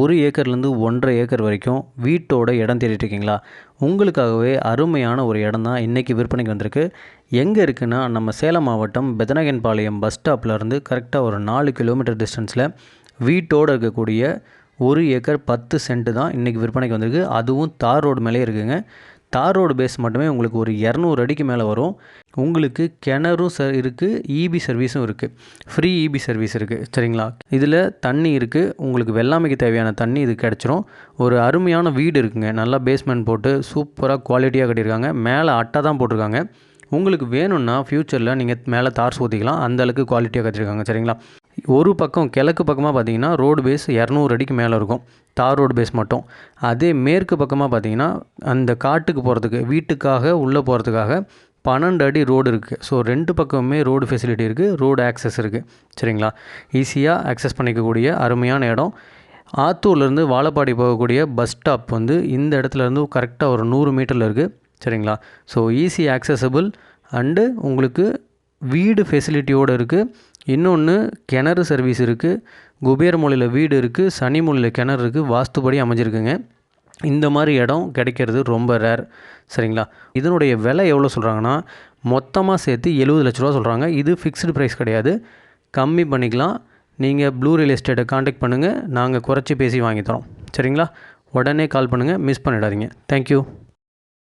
1 ஏக்கர்லேருந்து 1.5 acre வரைக்கும் வீட்டோட இடம் தேடிட்டு இருக்கீங்களா? உங்களுக்காகவே அருமையான ஒரு இடம் தான் இன்றைக்கி விற்பனைக்கு வந்திருக்கு. எங்கே இருக்குன்னா, நம்ம சேலம் மாவட்டம் பெத்தநாயக்கன்பாளையம் பஸ் ஸ்டாப்லேருந்து கரெக்டாக ஒரு 4 கிலோமீட்டர் டிஸ்டன்ஸில் வீட்டோடு இருக்கக்கூடிய 1 ஏக்கர் 10 சென்ட் தான் இன்றைக்கி விற்பனைக்கு வந்திருக்கு. அதுவும் தார் ரோடு மேலே இருக்குங்க. தார் ரோடு பேஸ் மட்டுமே உங்களுக்கு ஒரு 200 அடிக்கு மேலே வரும். உங்களுக்கு கிணறும் இருக்குது, இபி சர்வீஸும் இருக்குது. ஃப்ரீ இபி சர்வீஸ் இருக்குது. சரிங்களா? இதில் தண்ணி இருக்குது. உங்களுக்கு வெள்ளாமைக்கு தேவையான தண்ணி இது கிடச்சிரும். ஒரு அருமையான வீடு இருக்குங்க. நல்லா பேஸ்மெண்ட் போட்டு சூப்பராக குவாலிட்டியாக கட்டியிருக்காங்க. மேலே அட்டை தான் போட்டிருக்காங்க. உங்களுக்கு வேணும்னா ஃப்யூச்சரில் நீங்கள் மேலே தார் ஊற்றிக்கலாம். அந்தளவுக்கு குவாலிட்டியாக கட்டியிருக்காங்க. சரிங்களா? ஒரு பக்கம் கிழக்கு பக்கமாக பார்த்தீங்கன்னா ரோடு பேஸ் 200 அடிக்கு மேலே இருக்கும், தார் ரோடு பேஸ் மட்டும். அதே மேற்கு பக்கமாக பார்த்தீங்கன்னா அந்த காட்டுக்கு போகிறதுக்கு, வீட்டுக்காக உள்ளே போகிறதுக்காக 12 அடி ரோடு இருக்குது. ஸோ 2 பக்கமுமே ரோடு ஃபெசிலிட்டி இருக்குது, ரோடு ஆக்சஸ் இருக்குது. சரிங்களா? ஈஸியாக ஆக்சஸ் பண்ணிக்கக்கூடிய அருமையான இடம். ஆத்தூர்லேருந்து வாழப்பாடி போகக்கூடிய பஸ் ஸ்டாப் வந்து இந்த இடத்துலேருந்து கரெக்டாக ஒரு 100 மீட்டரில் இருக்குது. சரிங்களா? ஸோ ஈஸி ஆக்சசபிள் அண்டு உங்களுக்கு வீடு ஃபெசிலிட்டியோடு இருக்குது. இன்னொன்று கிணறு சர்வீஸ் இருக்குது, குபேரமூலையில் வீடு இருக்குது, சனிமூலையில் கிணறு இருக்குது, வாஸ்துபடி அமைஞ்சிருக்குங்க. இந்த மாதிரி இடம் கிடைக்கிறது ரொம்ப ரேர். சரிங்களா? இதனுடைய விலை எவ்வளோ சொல்கிறாங்கன்னா, மொத்தமாக சேர்த்து 70 லட்ச ரூபா சொல்கிறாங்க. இது ஃபிக்ஸ்டு ப்ரைஸ் கிடையாது, கம்மி பண்ணிக்கலாம். நீங்கள் ப்ளூ ரியல் எஸ்டேட்டை காண்டாக்ட் பண்ணுங்கள், நாங்கள் குறைச்சி பேசி வாங்கி தரோம். சரிங்களா? உடனே கால் பண்ணுங்கள், மிஸ் பண்ணிடாதீங்க. தேங்க்யூ.